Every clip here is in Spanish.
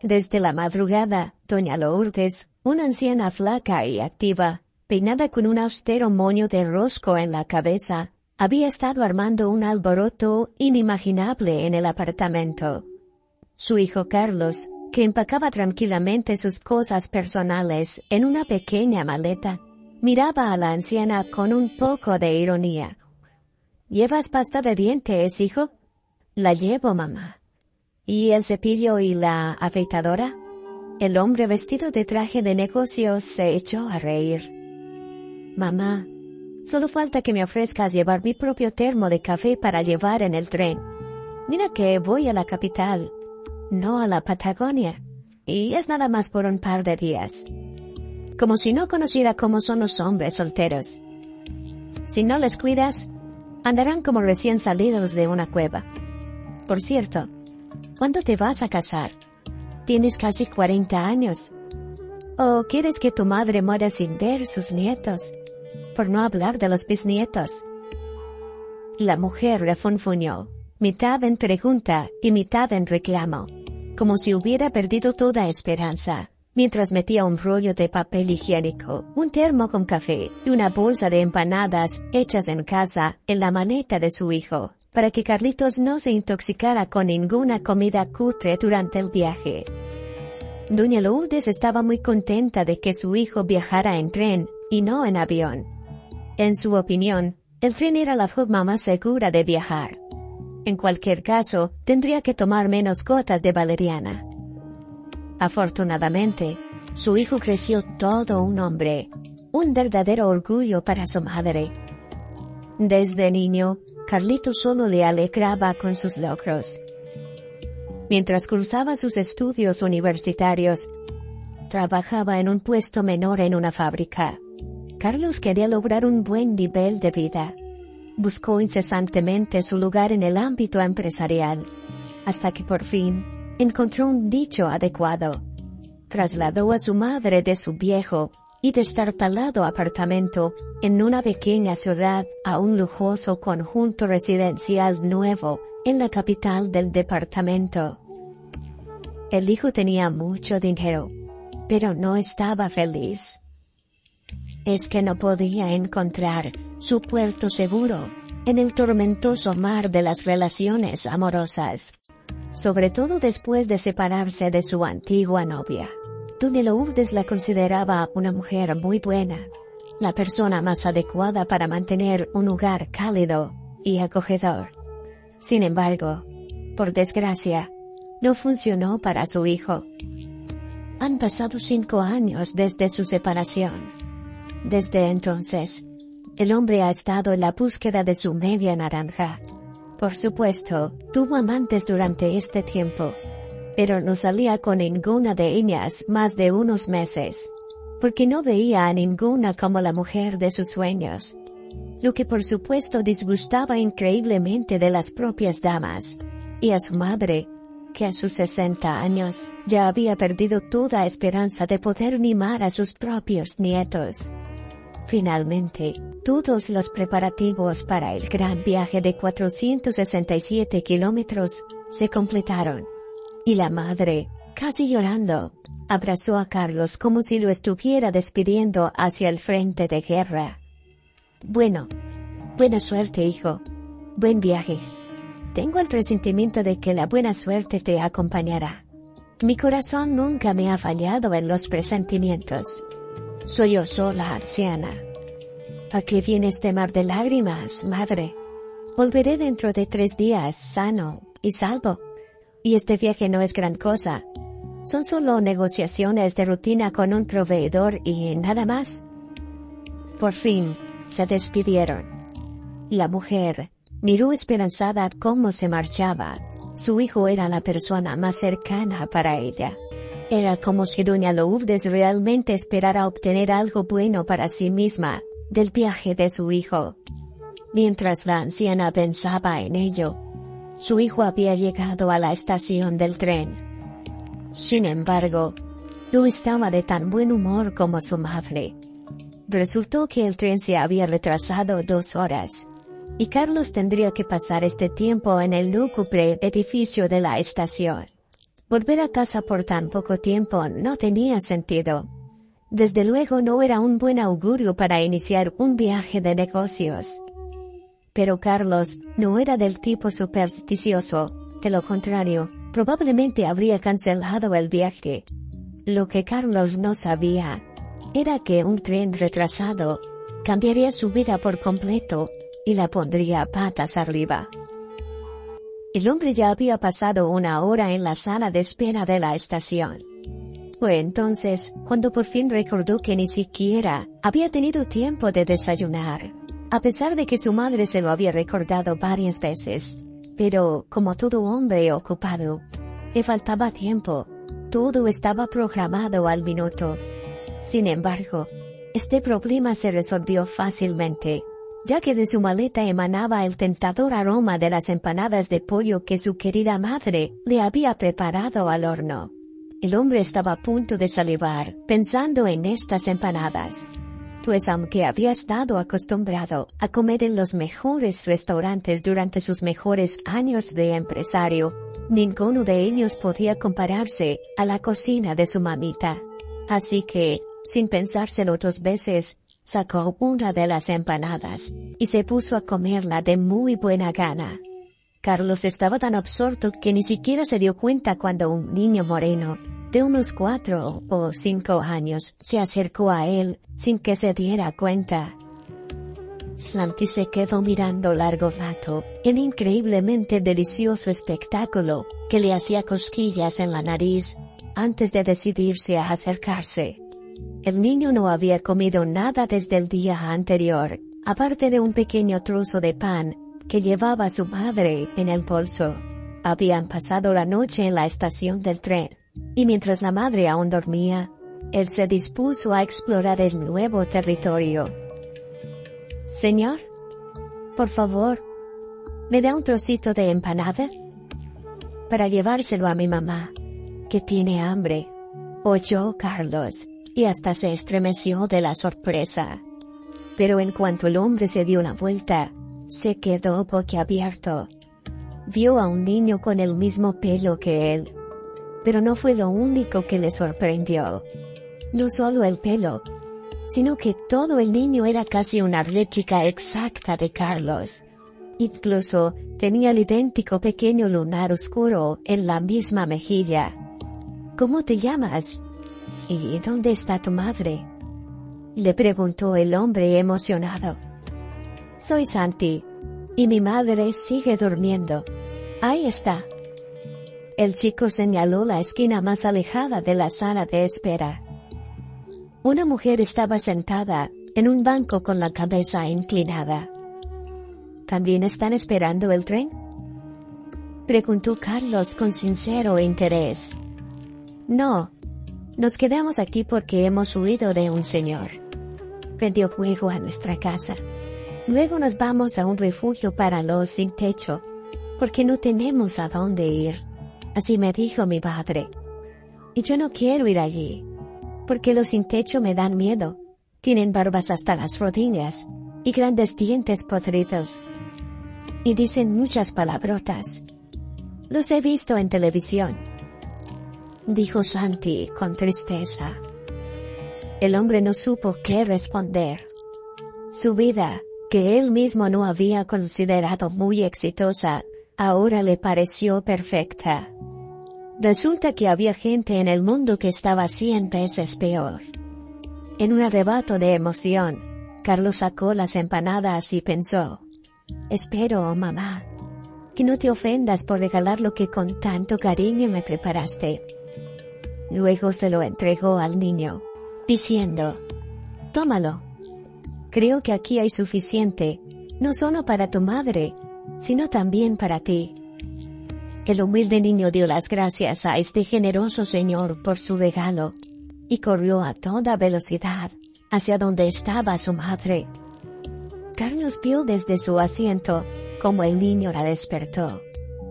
Desde la madrugada, doña Lourdes, una anciana flaca y activa, peinada con un austero moño de rosco en la cabeza, había estado armando un alboroto inimaginable en el apartamento. Su hijo Carlos, que empacaba tranquilamente sus cosas personales en una pequeña maleta, miraba a la anciana con un poco de ironía. —¿Llevas pasta de dientes, hijo? —La llevo, mamá. —¿Y el cepillo y la afeitadora? El hombre vestido de traje de negocios se echó a reír. —Mamá, solo falta que me ofrezcas llevar mi propio termo de café para llevar en el tren. Mira que voy a la capital, no a la Patagonia, y es nada más por un par de días. Como si no conociera cómo son los hombres solteros. Si no les cuidas, andarán como recién salidos de una cueva. Por cierto, ¿cuándo te vas a casar? Tienes casi 40 años. ¿O quieres que tu madre muera sin ver sus nietos? Por no hablar de los bisnietos. La mujer refunfuñó, mitad en pregunta y mitad en reclamo, como si hubiera perdido toda esperanza, mientras metía un rollo de papel higiénico, un termo con café y una bolsa de empanadas hechas en casa en la maleta de su hijo, para que Carlitos no se intoxicara con ninguna comida cutre durante el viaje. Doña Lourdes estaba muy contenta de que su hijo viajara en tren y no en avión. En su opinión, el tren era la forma más segura de viajar. En cualquier caso, tendría que tomar menos gotas de valeriana. Afortunadamente, su hijo creció todo un hombre, un verdadero orgullo para su madre. Desde niño, Carlitos solo le alegraba con sus logros. Mientras cursaba sus estudios universitarios, trabajaba en un puesto menor en una fábrica. Carlos quería lograr un buen nivel de vida. Buscó incesantemente su lugar en el ámbito empresarial, hasta que por fin encontró un nicho adecuado. Trasladó a su madre de su viejo y destartalado apartamento en una pequeña ciudad a un lujoso conjunto residencial nuevo en la capital del departamento. El hijo tenía mucho dinero, pero no estaba feliz. Es que no podía encontrar su puerto seguro en el tormentoso mar de las relaciones amorosas, sobre todo después de separarse de su antigua novia. Doña Lourdes la consideraba una mujer muy buena, la persona más adecuada para mantener un hogar cálido y acogedor. Sin embargo, por desgracia, no funcionó para su hijo. Han pasado 5 años desde su separación. Desde entonces, el hombre ha estado en la búsqueda de su media naranja. Por supuesto, tuvo amantes durante este tiempo, pero no salía con ninguna de ellas más de unos meses, porque no veía a ninguna como la mujer de sus sueños. Lo que por supuesto disgustaba increíblemente de las propias damas, y a su madre, que a sus 60 años ya había perdido toda esperanza de poder mimar a sus propios nietos. Finalmente, todos los preparativos para el gran viaje de 467 kilómetros se completaron, y la madre, casi llorando, abrazó a Carlos como si lo estuviera despidiendo hacia el frente de guerra. Bueno, buena suerte, hijo. Buen viaje. Tengo el presentimiento de que la buena suerte te acompañará. Mi corazón nunca me ha fallado en los presentimientos. Soy yo sola, anciana. ¿A qué viene este mar de lágrimas, madre? Volveré dentro de 3 días, sano y salvo. Y este viaje no es gran cosa. Son solo negociaciones de rutina con un proveedor y nada más. Por fin, se despidieron. La mujer miró esperanzada cómo se marchaba. Su hijo era la persona más cercana para ella. Era como si doña Lourdes realmente esperara obtener algo bueno para sí misma del viaje de su hijo. Mientras la anciana pensaba en ello, su hijo había llegado a la estación del tren. Sin embargo, no estaba de tan buen humor como su madre. Resultó que el tren se había retrasado 2 horas, y Carlos tendría que pasar este tiempo en el lúgubre edificio de la estación. Volver a casa por tan poco tiempo no tenía sentido. Desde luego no era un buen augurio para iniciar un viaje de negocios. Pero Carlos no era del tipo supersticioso, de lo contrario, probablemente habría cancelado el viaje. Lo que Carlos no sabía era que un tren retrasado cambiaría su vida por completo y la pondría patas arriba. El hombre ya había pasado 1 hora en la sala de espera de la estación. Fue entonces cuando por fin recordó que ni siquiera había tenido tiempo de desayunar, a pesar de que su madre se lo había recordado varias veces. Pero, como todo hombre ocupado, le faltaba tiempo. Todo estaba programado al minuto. Sin embargo, este problema se resolvió fácilmente, ya que de su maleta emanaba el tentador aroma de las empanadas de pollo que su querida madre le había preparado al horno. El hombre estaba a punto de salivar, pensando en estas empanadas. Pues aunque había estado acostumbrado a comer en los mejores restaurantes durante sus mejores años de empresario, ninguno de ellos podía compararse a la cocina de su mamita. Así que, sin pensárselo 2 veces, sacó una de las empanadas y se puso a comerla de muy buena gana. Carlos estaba tan absorto que ni siquiera se dio cuenta cuando un niño moreno, de unos 4 o 5 años, se acercó a él, sin que se diera cuenta. Santi se quedó mirando largo rato, el increíblemente delicioso espectáculo, que le hacía cosquillas en la nariz, antes de decidirse a acercarse. El niño no había comido nada desde el día anterior, aparte de un pequeño trozo de pan, que llevaba su madre en el bolso. Habían pasado la noche en la estación del tren, y mientras la madre aún dormía, él se dispuso a explorar el nuevo territorio. «Señor, por favor, ¿me da un trocito de empanada? Para llevárselo a mi mamá, que tiene hambre», oyó Carlos, y hasta se estremeció de la sorpresa. Pero en cuanto el hombre se dio una vuelta, se quedó boquiabierto. Vio a un niño con el mismo pelo que él. Pero no fue lo único que le sorprendió. No solo el pelo, sino que todo el niño era casi una réplica exacta de Carlos. Incluso tenía el idéntico pequeño lunar oscuro en la misma mejilla. «¿Cómo te llamas? ¿Y dónde está tu madre?», le preguntó el hombre emocionado. «Soy Santi, y mi madre sigue durmiendo. Ahí está». El chico señaló la esquina más alejada de la sala de espera. Una mujer estaba sentada en un banco con la cabeza inclinada. «¿También están esperando el tren?», preguntó Carlos con sincero interés. «No, nos quedamos aquí porque hemos huido de un señor. Prendió fuego a nuestra casa. Luego nos vamos a un refugio para los sin techo, porque no tenemos a dónde ir. Así me dijo mi padre. Y yo no quiero ir allí, porque los sin techo me dan miedo. Tienen barbas hasta las rodillas, y grandes dientes podridos. Y dicen muchas palabrotas. Los he visto en televisión», dijo Santi con tristeza. El hombre no supo qué responder. Su vida, que él mismo no había considerado muy exitosa, ahora le pareció perfecta. Resulta que había gente en el mundo que estaba 100 veces peor. En un arrebato de emoción, Carlos sacó las empanadas y pensó: «Espero, mamá, que no te ofendas por regalar lo que con tanto cariño me preparaste». Luego se lo entregó al niño, diciendo: «Tómalo. Creo que aquí hay suficiente, no solo para tu madre, sino también para ti». El humilde niño dio las gracias a este generoso señor por su regalo, y corrió a toda velocidad hacia donde estaba su madre. Carlos vio desde su asiento cómo el niño la despertó,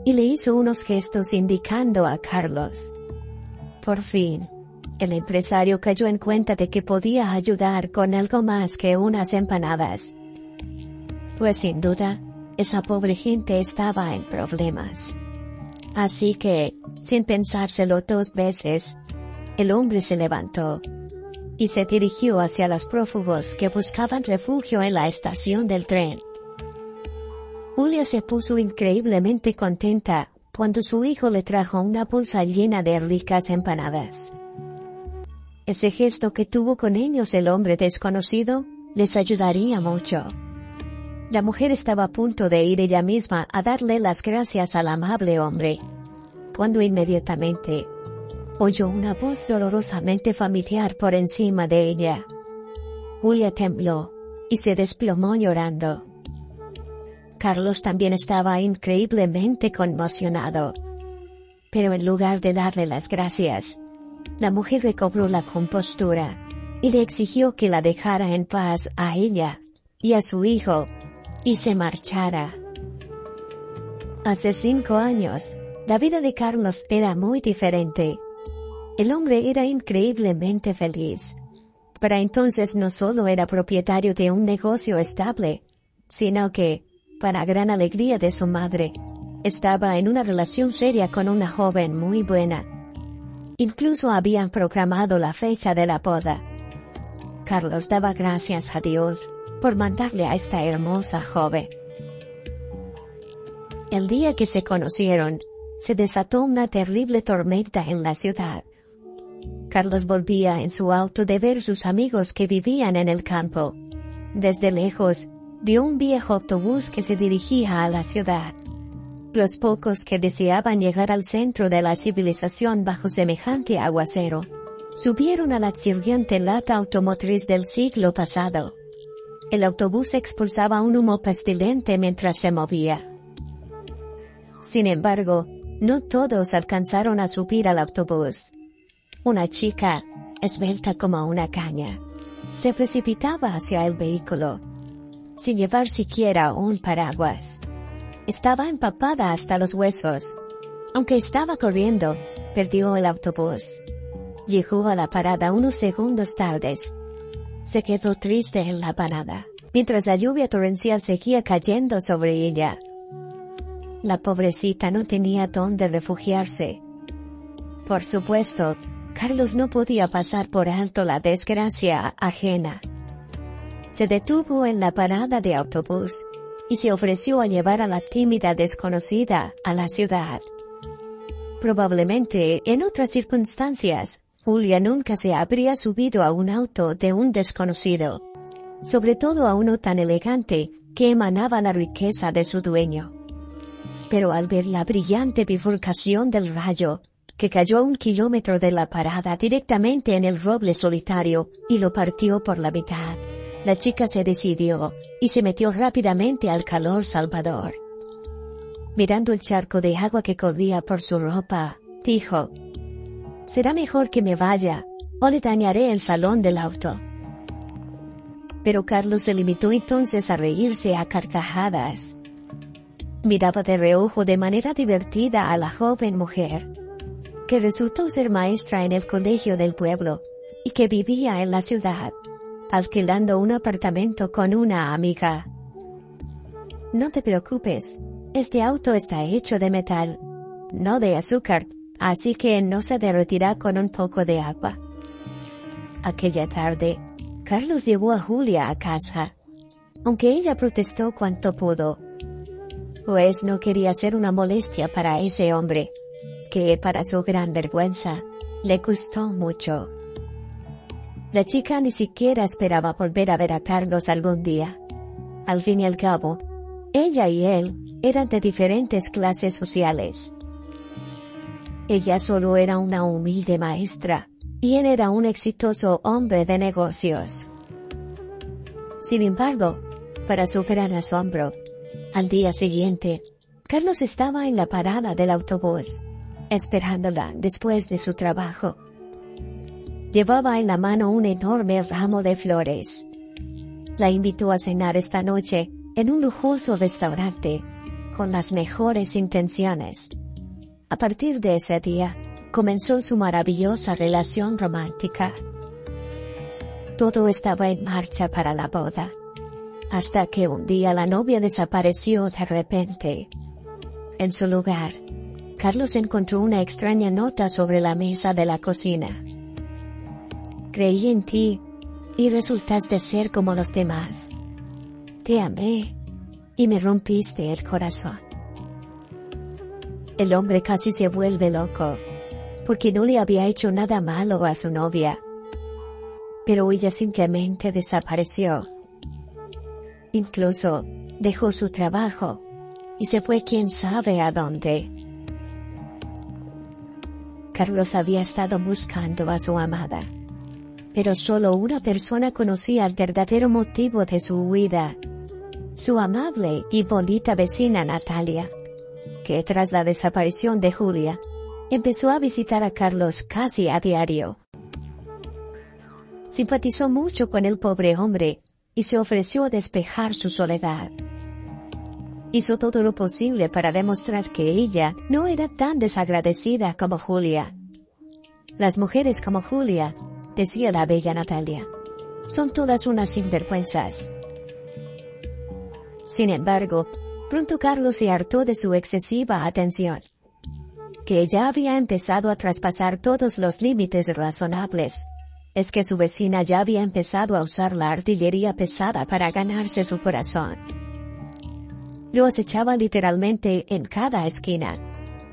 y le hizo unos gestos indicando a Carlos. Por fin, el empresario cayó en cuenta de que podía ayudar con algo más que unas empanadas. Pues sin duda, esa pobre gente estaba en problemas. Así que, sin pensárselo 2 veces, el hombre se levantó y se dirigió hacia los prófugos que buscaban refugio en la estación del tren. Julia se puso increíblemente contenta cuando su hijo le trajo una bolsa llena de ricas empanadas. Ese gesto que tuvo con ellos el hombre desconocido les ayudaría mucho. La mujer estaba a punto de ir ella misma a darle las gracias al amable hombre, cuando inmediatamente oyó una voz dolorosamente familiar por encima de ella. Julia tembló y se desplomó llorando. Carlos también estaba increíblemente conmocionado. Pero en lugar de darle las gracias, la mujer recobró la compostura y le exigió que la dejara en paz a ella y a su hijo, y se marchara. Hace 5 años, la vida de Carlos era muy diferente. El hombre era increíblemente feliz. Para entonces no solo era propietario de un negocio estable, sino que, para gran alegría de su madre, estaba en una relación seria con una joven muy buena. Incluso habían programado la fecha de la boda. Carlos daba gracias a Dios por mandarle a esta hermosa joven. El día que se conocieron, se desató una terrible tormenta en la ciudad. Carlos volvía en su auto de ver sus amigos que vivían en el campo. Desde lejos, vio un viejo autobús que se dirigía a la ciudad. Los pocos que deseaban llegar al centro de la civilización bajo semejante aguacero, subieron a la chirriante lata automotriz del siglo pasado. El autobús expulsaba un humo pestilente mientras se movía. Sin embargo, no todos alcanzaron a subir al autobús. Una chica, esbelta como una caña, se precipitaba hacia el vehículo, sin llevar siquiera un paraguas. Estaba empapada hasta los huesos. Aunque estaba corriendo, perdió el autobús. Llegó a la parada unos segundos tardes. Se quedó triste en la parada, mientras la lluvia torrencial seguía cayendo sobre ella. La pobrecita no tenía dónde refugiarse. Por supuesto, Carlos no podía pasar por alto la desgracia ajena. Se detuvo en la parada de autobús y se ofreció a llevar a la tímida desconocida a la ciudad. Probablemente, en otras circunstancias, Julia nunca se habría subido a un auto de un desconocido, sobre todo a uno tan elegante que emanaba la riqueza de su dueño. Pero al ver la brillante bifurcación del rayo, que cayó a 1 kilómetro de la parada directamente en el roble solitario, y lo partió por la mitad, la chica se decidió, y se metió rápidamente al calor salvador. Mirando el charco de agua que corría por su ropa, dijo: «Será mejor que me vaya, o le dañaré el salón del auto». Pero Carlos se limitó entonces a reírse a carcajadas. Miraba de reojo de manera divertida a la joven mujer, que resultó ser maestra en el colegio del pueblo, y que vivía en la ciudad, alquilando un apartamento con una amiga. «No te preocupes, este auto está hecho de metal, no de azúcar, así que no se derretirá con un poco de agua». Aquella tarde, Carlos llevó a Julia a casa, aunque ella protestó cuanto pudo, pues no quería ser una molestia para ese hombre, que para su gran vergüenza, le costó mucho. La chica ni siquiera esperaba volver a ver a Carlos algún día. Al fin y al cabo, ella y él eran de diferentes clases sociales. Ella solo era una humilde maestra, y él era un exitoso hombre de negocios. Sin embargo, para su gran asombro, al día siguiente, Carlos estaba en la parada del autobús, esperándola después de su trabajo. Llevaba en la mano un enorme ramo de flores. La invitó a cenar esta noche en un lujoso restaurante, con las mejores intenciones. A partir de ese día, comenzó su maravillosa relación romántica. Todo estaba en marcha para la boda, hasta que un día la novia desapareció de repente. En su lugar, Carlos encontró una extraña nota sobre la mesa de la cocina. Creí en ti, y resultaste ser como los demás. Te amé, y me rompiste el corazón. El hombre casi se vuelve loco, porque no le había hecho nada malo a su novia. Pero ella simplemente desapareció. Incluso, dejó su trabajo, y se fue quién sabe a dónde. Carlos había estado buscando a su amada. Pero solo una persona conocía el verdadero motivo de su huida. Su amable y bonita vecina Natalia, que tras la desaparición de Julia, empezó a visitar a Carlos casi a diario. Simpatizó mucho con el pobre hombre, y se ofreció a despejar su soledad. Hizo todo lo posible para demostrar que ella no era tan desagradecida como Julia. Las mujeres como Julia, decía la bella Natalia, son todas unas sinvergüenzas. Sin embargo, pronto Carlos se hartó de su excesiva atención, que ya había empezado a traspasar todos los límites razonables. Es que su vecina ya había empezado a usar la artillería pesada para ganarse su corazón. Lo acechaba literalmente en cada esquina.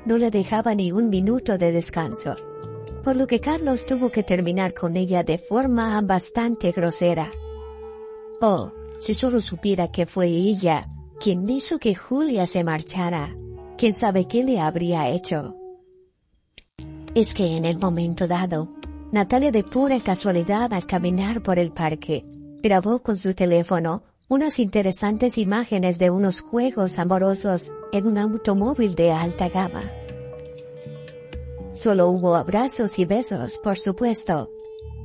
No le dejaba ni un minuto de descanso. Por lo que Carlos tuvo que terminar con ella de forma bastante grosera. Oh, si solo supiera que fue ella quien hizo que Julia se marchara, quién sabe qué le habría hecho. Es que en el momento dado, Natalia de pura casualidad al caminar por el parque, grabó con su teléfono unas interesantes imágenes de unos juegos amorosos en un automóvil de alta gama. Solo hubo abrazos y besos, por supuesto,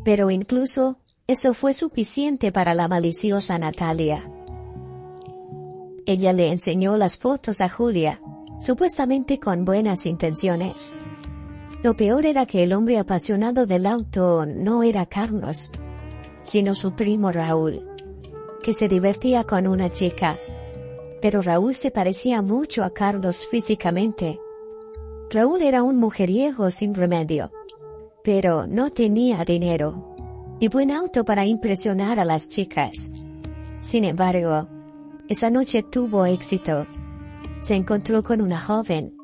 pero incluso eso fue suficiente para la maliciosa Natalia. Ella le enseñó las fotos a Julia, supuestamente con buenas intenciones. Lo peor era que el hombre apasionado del auto no era Carlos, sino su primo Raúl, que se divertía con una chica. Pero Raúl se parecía mucho a Carlos físicamente. Raúl era un mujeriego sin remedio, pero no tenía dinero y buen auto para impresionar a las chicas. Sin embargo, esa noche tuvo éxito. Se encontró con una joven,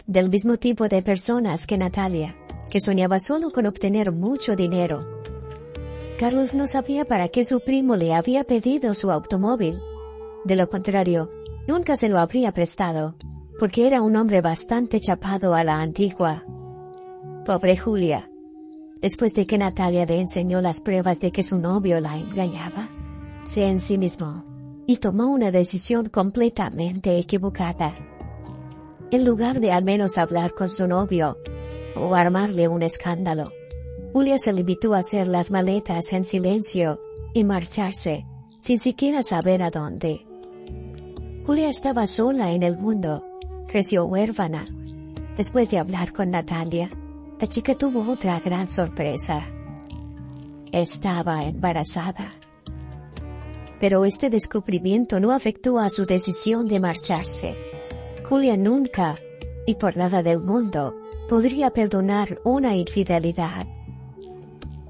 del mismo tipo de personas que Natalia, que soñaba solo con obtener mucho dinero. Carlos no sabía para qué su primo le había pedido su automóvil. De lo contrario, nunca se lo habría prestado, porque era un hombre bastante chapado a la antigua. Pobre Julia. Después de que Natalia le enseñó las pruebas de que su novio la engañaba, se ensimismó y tomó una decisión completamente equivocada. En lugar de al menos hablar con su novio, o armarle un escándalo, Julia se limitó a hacer las maletas en silencio y marcharse, sin siquiera saber a dónde. Julia estaba sola en el mundo, creció huérfana. Después de hablar con Natalia, la chica tuvo otra gran sorpresa. Estaba embarazada. Pero este descubrimiento no afectó a su decisión de marcharse. Julia nunca, y por nada del mundo, podría perdonar una infidelidad.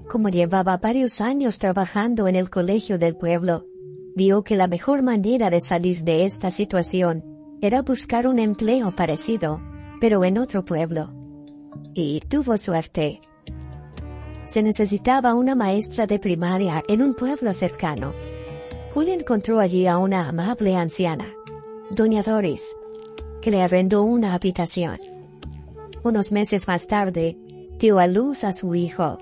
Como llevaba varios años trabajando en el colegio del pueblo, vio que la mejor manera de salir de esta situación era buscar un empleo parecido, pero en otro pueblo. Y tuvo suerte. Se necesitaba una maestra de primaria en un pueblo cercano. Julia encontró allí a una amable anciana, doña Doris, que le arrendó una habitación. Unos meses más tarde, dio a luz a su hijo.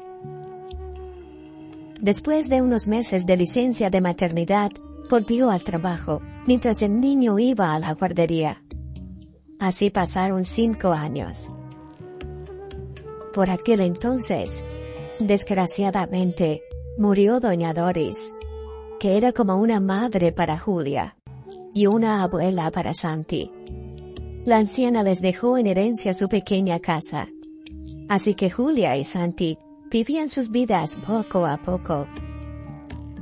Después de unos meses de licencia de maternidad, volvió al trabajo, mientras el niño iba a la guardería. Así pasaron 5 años. Por aquel entonces, desgraciadamente, murió doña Doris, que era como una madre para Julia, y una abuela para Santi. La anciana les dejó en herencia su pequeña casa. Así que Julia y Santi vivían sus vidas poco a poco.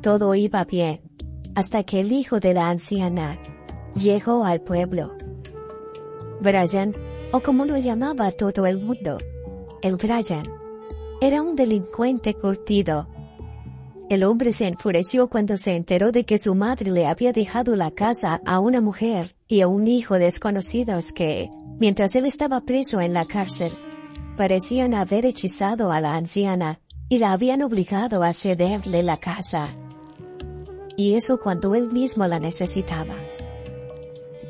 Todo iba bien, hasta que el hijo de la anciana llegó al pueblo. Brian o como lo llamaba todo el mundo, el Brian. Era un delincuente curtido. El hombre se enfureció cuando se enteró de que su madre le había dejado la casa a una mujer y a un hijo desconocidos que, mientras él estaba preso en la cárcel, parecían haber hechizado a la anciana y la habían obligado a cederle la casa. Y eso cuando él mismo la necesitaba.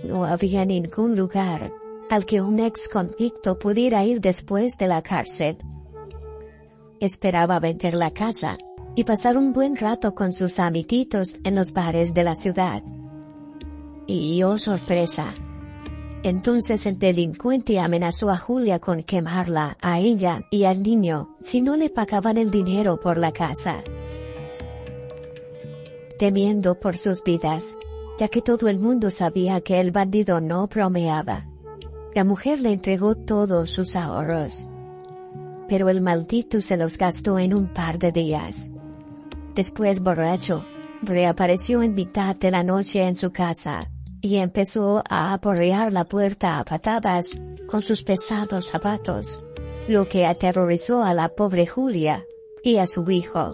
No había ningún lugar al que un ex convicto pudiera ir después de la cárcel. Esperaba vender la casa y pasar un buen rato con sus amiguitos en los bares de la ciudad. Y oh sorpresa. Entonces el delincuente amenazó a Julia con quemarla, a ella y al niño, si no le pagaban el dinero por la casa. Temiendo por sus vidas, ya que todo el mundo sabía que el bandido no bromeaba, la mujer le entregó todos sus ahorros. Pero el maldito se los gastó en un par de días. Después, borracho, reapareció en mitad de la noche en su casa, y empezó a aporrear la puerta a patadas, con sus pesados zapatos, lo que aterrorizó a la pobre Julia, y a su hijo.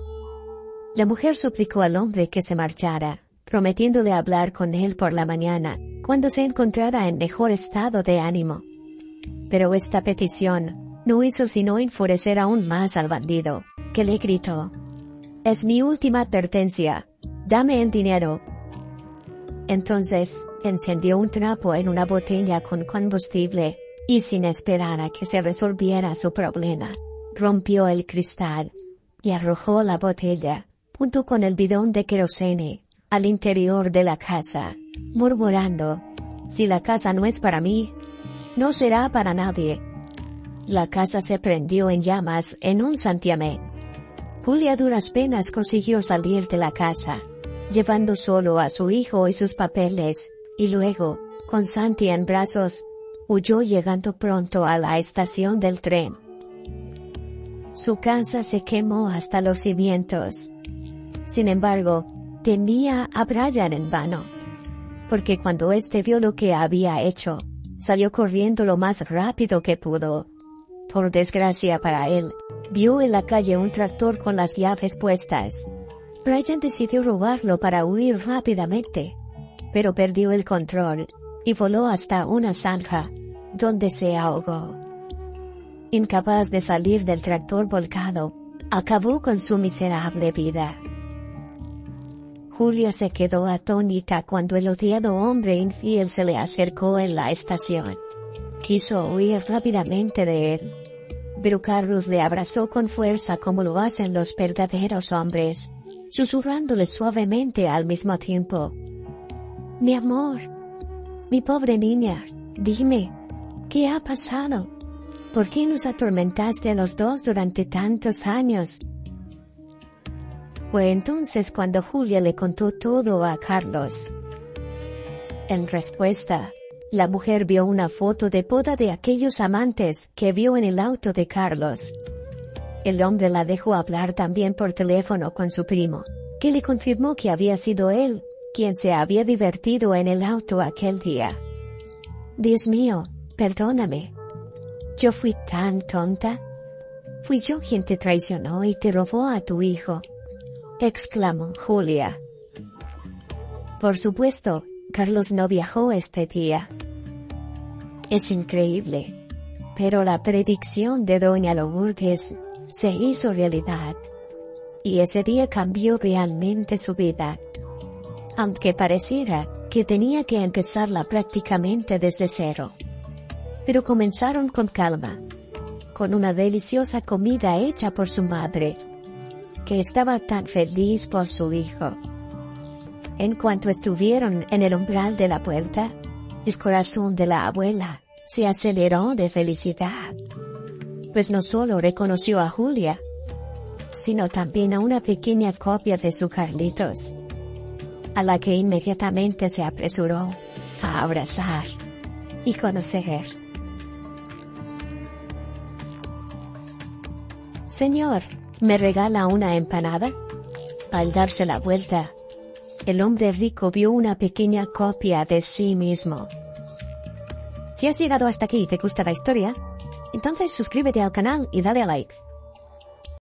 La mujer suplicó al hombre que se marchara, prometiéndole hablar con él por la mañana, cuando se encontrara en mejor estado de ánimo. Pero esta petición no hizo sino enfurecer aún más al bandido, que le gritó: «Es mi última advertencia, dame el dinero». Entonces, encendió un trapo en una botella con combustible, y sin esperar a que se resolviera su problema, rompió el cristal, y arrojó la botella, junto con el bidón de querosene, al interior de la casa, murmurando: «Si la casa no es para mí, no será para nadie». La casa se prendió en llamas en un santiamén. Julia a duras penas consiguió salir de la casa, llevando solo a su hijo y sus papeles, y luego, con Santi en brazos, huyó llegando pronto a la estación del tren. Su casa se quemó hasta los cimientos. Sin embargo, temía a Brian en vano, porque cuando éste vio lo que había hecho, salió corriendo lo más rápido que pudo. Por desgracia para él, vio en la calle un tractor con las llaves puestas. Brian decidió robarlo para huir rápidamente, pero perdió el control, y voló hasta una zanja, donde se ahogó. Incapaz de salir del tractor volcado, acabó con su miserable vida. Julia se quedó atónita cuando el odiado hombre infiel se le acercó en la estación. Quiso huir rápidamente de él, pero Carlos le abrazó con fuerza como lo hacen los verdaderos hombres, susurrándole suavemente al mismo tiempo: «Mi amor, mi pobre niña, dime, ¿qué ha pasado? ¿Por qué nos atormentaste a los dos durante tantos años?». Fue entonces cuando Julia le contó todo a Carlos. En respuesta, la mujer vio una foto de boda de aquellos amantes que vio en el auto de Carlos. El hombre la dejó hablar también por teléfono con su primo, que le confirmó que había sido él quien se había divertido en el auto aquel día. «Dios mío, perdóname. Yo fui tan tonta. Fui yo quien te traicionó y te robó a tu hijo», exclamó Julia. Por supuesto, Carlos no viajó este día. Es increíble, pero la predicción de doña Lourdes se hizo realidad, y ese día cambió realmente su vida. Aunque pareciera que tenía que empezarla prácticamente desde cero. Pero comenzaron con calma, con una deliciosa comida hecha por su madre, que estaba tan feliz por su hijo. En cuanto estuvieron en el umbral de la puerta, el corazón de la abuela se aceleró de felicidad, pues no solo reconoció a Julia, sino también a una pequeña copia de su Carlitos, a la que inmediatamente se apresuró a abrazar y conocer. «Señor, ¿me regala una empanada?». Al darse la vuelta, el hombre rico vio una pequeña copia de sí mismo. Si has llegado hasta aquí y te gusta la historia, entonces suscríbete al canal y dale a like.